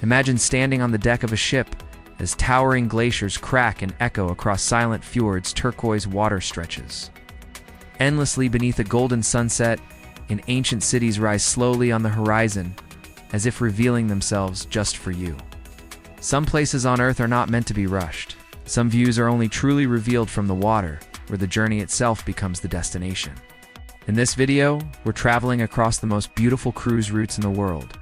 Imagine standing on the deck of a ship as towering glaciers crack and echo across silent fjords, turquoise water stretches. Endlessly beneath a golden sunset, and ancient cities rise slowly on the horizon, as if revealing themselves just for you. Some places on Earth are not meant to be rushed. Some views are only truly revealed from the water, where the journey itself becomes the destination. In this video, we're traveling across the most beautiful cruise routes in the world.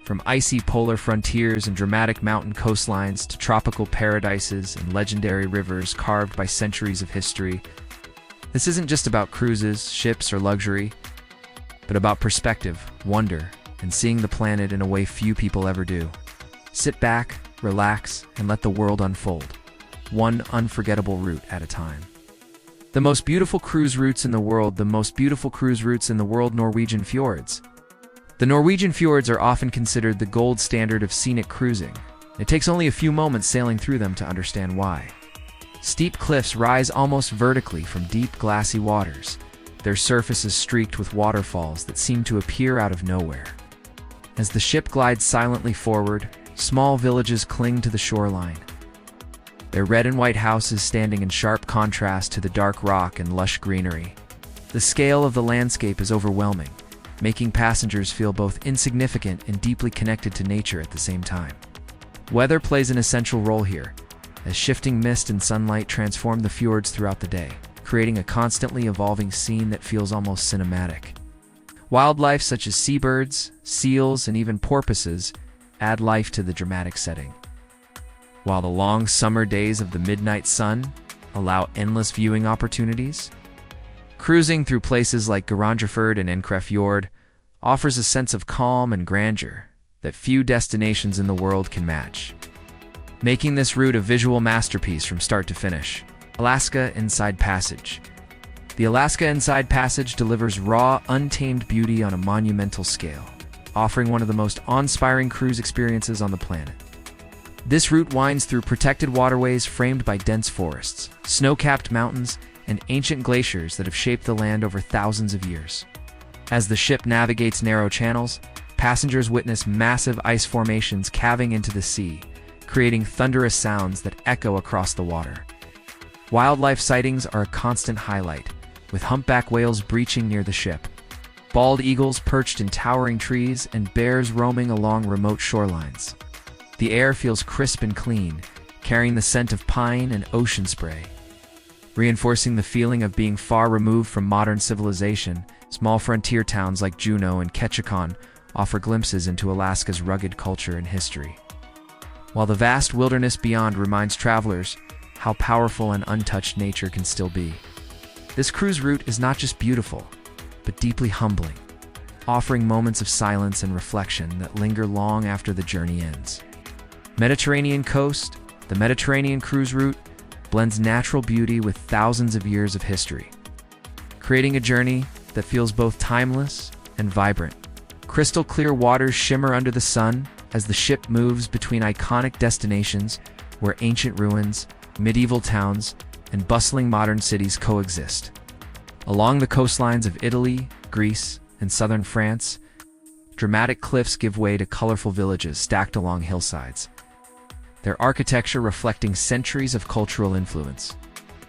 From icy polar frontiers and dramatic mountain coastlines to tropical paradises and legendary rivers carved by centuries of history, this isn't just about cruises, ships, or luxury, but about perspective, wonder, and seeing the planet in a way few people ever do. Sit back, relax, and let the world unfold, one unforgettable route at a time. The most beautiful cruise routes in the world, Norwegian Fjords. The Norwegian Fjords are often considered the gold standard of scenic cruising. It takes only a few moments sailing through them to understand why. Steep cliffs rise almost vertically from deep, glassy waters, their surfaces streaked with waterfalls that seem to appear out of nowhere. As the ship glides silently forward, small villages cling to the shoreline, their red and white houses standing in sharp contrast to the dark rock and lush greenery. The scale of the landscape is overwhelming, making passengers feel both insignificant and deeply connected to nature at the same time. Weather plays an essential role here, as shifting mist and sunlight transform the fjords throughout the day, creating a constantly evolving scene that feels almost cinematic. Wildlife such as seabirds, seals, and even porpoises add life to the dramatic setting, while the long summer days of the midnight sun allow endless viewing opportunities. Cruising through places like Wanderlust and Scenic Fjord offers a sense of calm and grandeur that few destinations in the world can match, making this route a visual masterpiece from start to finish. Alaska Inside Passage. The Alaska Inside Passage delivers raw, untamed beauty on a monumental scale, offering one of the most awe-inspiring cruise experiences on the planet. This route winds through protected waterways framed by dense forests, snow-capped mountains, and ancient glaciers that have shaped the land over thousands of years. As the ship navigates narrow channels, passengers witness massive ice formations calving into the sea, creating thunderous sounds that echo across the water. Wildlife sightings are a constant highlight, with humpback whales breaching near the ship, bald eagles perched in towering trees, and bears roaming along remote shorelines. The air feels crisp and clean, carrying the scent of pine and ocean spray. Reinforcing the feeling of being far removed from modern civilization, small frontier towns like Juneau and Ketchikan offer glimpses into Alaska's rugged culture and history, while the vast wilderness beyond reminds travelers how powerful and untouched nature can still be. This cruise route is not just beautiful, but deeply humbling, offering moments of silence and reflection that linger long after the journey ends. Mediterranean Coast. The Mediterranean cruise route blends natural beauty with thousands of years of history, creating a journey that feels both timeless and vibrant. Crystal clear waters shimmer under the sun as the ship moves between iconic destinations where ancient ruins, medieval towns, and bustling modern cities coexist. Along the coastlines of Italy, Greece, and southern France, dramatic cliffs give way to colorful villages stacked along hillsides, their architecture reflecting centuries of cultural influence.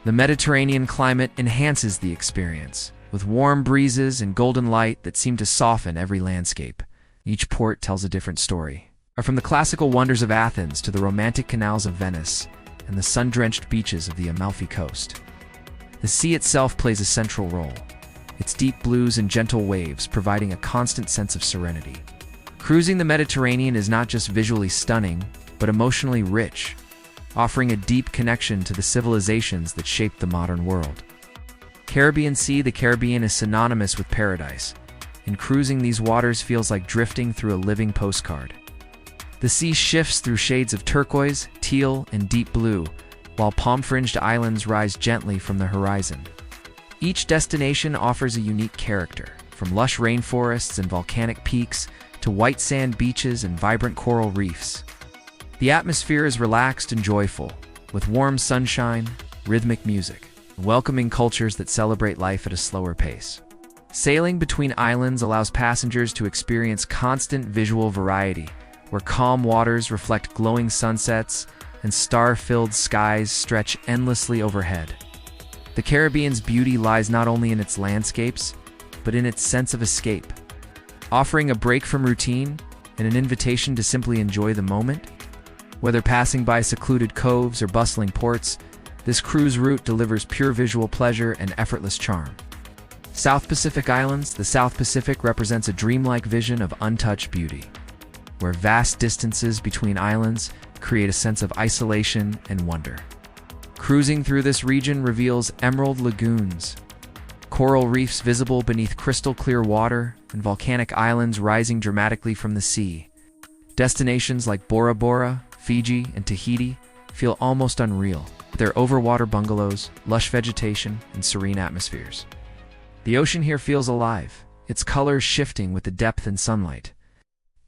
The Mediterranean climate enhances the experience, with warm breezes and golden light that seem to soften every landscape. Each port tells a different story. From the classical wonders of Athens to the romantic canals of Venice and the sun-drenched beaches of the Amalfi Coast, the sea itself plays a central role, its deep blues and gentle waves providing a constant sense of serenity. Cruising the Mediterranean is not just visually stunning, but emotionally rich, offering a deep connection to the civilizations that shaped the modern world. Caribbean Sea. The Caribbean is synonymous with paradise, and cruising these waters feels like drifting through a living postcard. The sea shifts through shades of turquoise, teal, and deep blue, while palm-fringed islands rise gently from the horizon. Each destination offers a unique character, from lush rainforests and volcanic peaks to white sand beaches and vibrant coral reefs. The atmosphere is relaxed and joyful, with warm sunshine, rhythmic music, and welcoming cultures that celebrate life at a slower pace. Sailing between islands allows passengers to experience constant visual variety, where calm waters reflect glowing sunsets and star-filled skies stretch endlessly overhead. The Caribbean's beauty lies not only in its landscapes, but in its sense of escape, offering a break from routine and an invitation to simply enjoy the moment. Whether passing by secluded coves or bustling ports, this cruise route delivers pure visual pleasure and effortless charm. South Pacific Islands. The South Pacific represents a dreamlike vision of untouched beauty, where vast distances between islands create a sense of isolation and wonder. Cruising through this region reveals emerald lagoons, coral reefs visible beneath crystal-clear water, and volcanic islands rising dramatically from the sea. Destinations like Bora Bora, Fiji, and Tahiti feel almost unreal, with their overwater bungalows, lush vegetation, and serene atmospheres. The ocean here feels alive, its colors shifting with the depth and sunlight.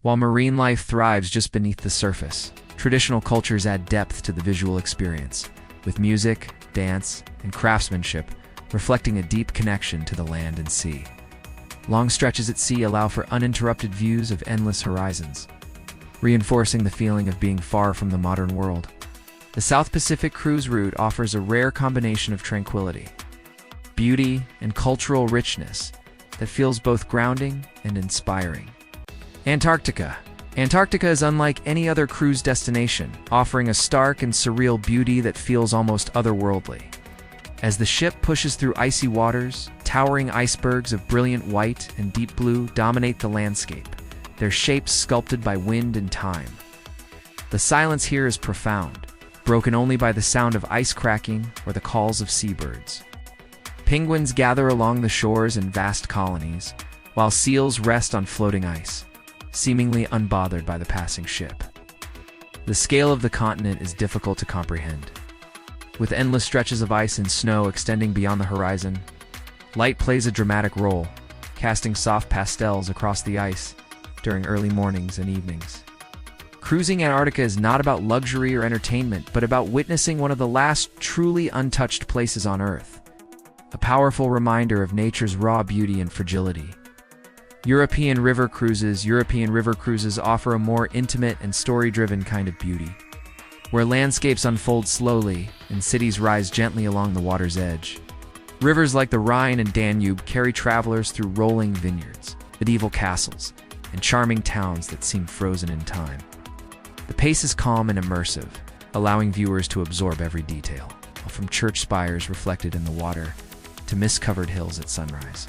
While marine life thrives just beneath the surface, traditional cultures add depth to the visual experience, with music, dance, and craftsmanship reflecting a deep connection to the land and sea. Long stretches at sea allow for uninterrupted views of endless horizons, reinforcing the feeling of being far from the modern world. The South Pacific cruise route offers a rare combination of tranquility, beauty, and cultural richness that feels both grounding and inspiring. Antarctica. Antarctica is unlike any other cruise destination, offering a stark and surreal beauty that feels almost otherworldly. As the ship pushes through icy waters, towering icebergs of brilliant white and deep blue dominate the landscape, their shapes sculpted by wind and time. The silence here is profound, broken only by the sound of ice cracking or the calls of seabirds. Penguins gather along the shores in vast colonies, while seals rest on floating ice, seemingly unbothered by the passing ship. The scale of the continent is difficult to comprehend. With endless stretches of ice and snow extending beyond the horizon, light plays a dramatic role, casting soft pastels across the ice during early mornings and evenings. Cruising Antarctica is not about luxury or entertainment, but about witnessing one of the last truly untouched places on Earth, a powerful reminder of nature's raw beauty and fragility. European river cruises offer a more intimate and story-driven kind of beauty, where landscapes unfold slowly and cities rise gently along the water's edge. Rivers like the Rhine and Danube carry travelers through rolling vineyards, medieval castles, and charming towns that seem frozen in time. The pace is calm and immersive, allowing viewers to absorb every detail, from church spires reflected in the water to mist-covered hills at sunrise.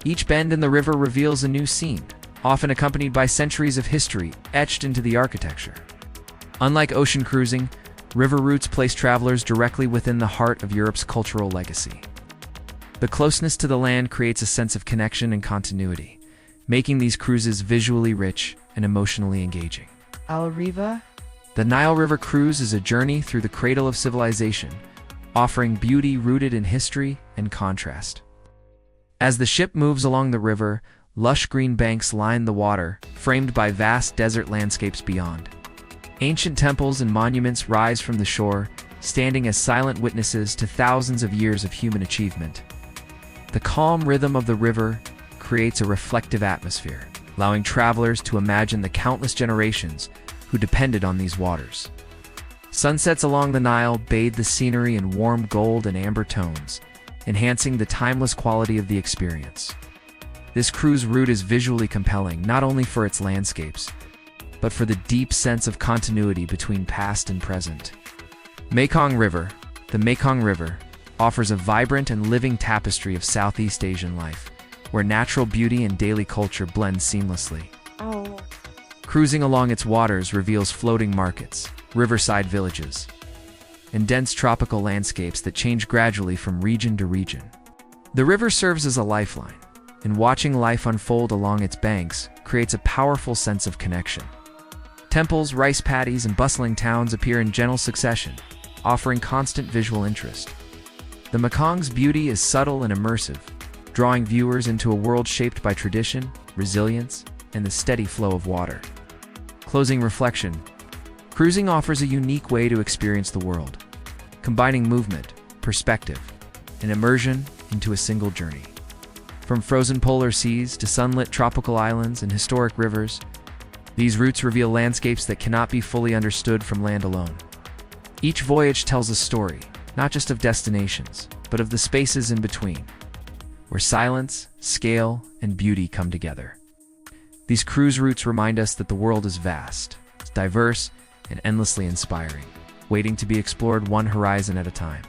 Each bend in the river reveals a new scene, often accompanied by centuries of history etched into the architecture. Unlike ocean cruising, river routes place travelers directly within the heart of Europe's cultural legacy. The closeness to the land creates a sense of connection and continuity, making these cruises visually rich and emotionally engaging. Al Riva. The Nile River cruise is a journey through the cradle of civilization, offering beauty rooted in history and contrast. As the ship moves along the river, lush green banks line the water, framed by vast desert landscapes beyond. Ancient temples and monuments rise from the shore, standing as silent witnesses to thousands of years of human achievement. The calm rhythm of the river creates a reflective atmosphere, allowing travelers to imagine the countless generations who depended on these waters. Sunsets along the Nile bathe the scenery in warm gold and amber tones, enhancing the timeless quality of the experience. This cruise route is visually compelling not only for its landscapes, but for the deep sense of continuity between past and present. Mekong River. The Mekong River offers a vibrant and living tapestry of Southeast Asian life, where natural beauty and daily culture blend seamlessly. Cruising along its waters reveals floating markets, riverside villages, and dense tropical landscapes that change gradually from region to region. The river serves as a lifeline, and watching life unfold along its banks creates a powerful sense of connection. Temples, rice paddies, and bustling towns appear in gentle succession, offering constant visual interest. The Mekong's beauty is subtle and immersive, drawing viewers into a world shaped by tradition, resilience, and the steady flow of water. Closing reflection. Cruising offers a unique way to experience the world, combining movement, perspective, and immersion into a single journey. From frozen polar seas to sunlit tropical islands and historic rivers, These routes reveal landscapes that cannot be fully understood from land alone. Each voyage tells a story, not just of destinations, but of the spaces in between, where silence, scale, and beauty come together. These cruise routes remind us that the world is vast, diverse, and endlessly inspiring, waiting to be explored one horizon at a time.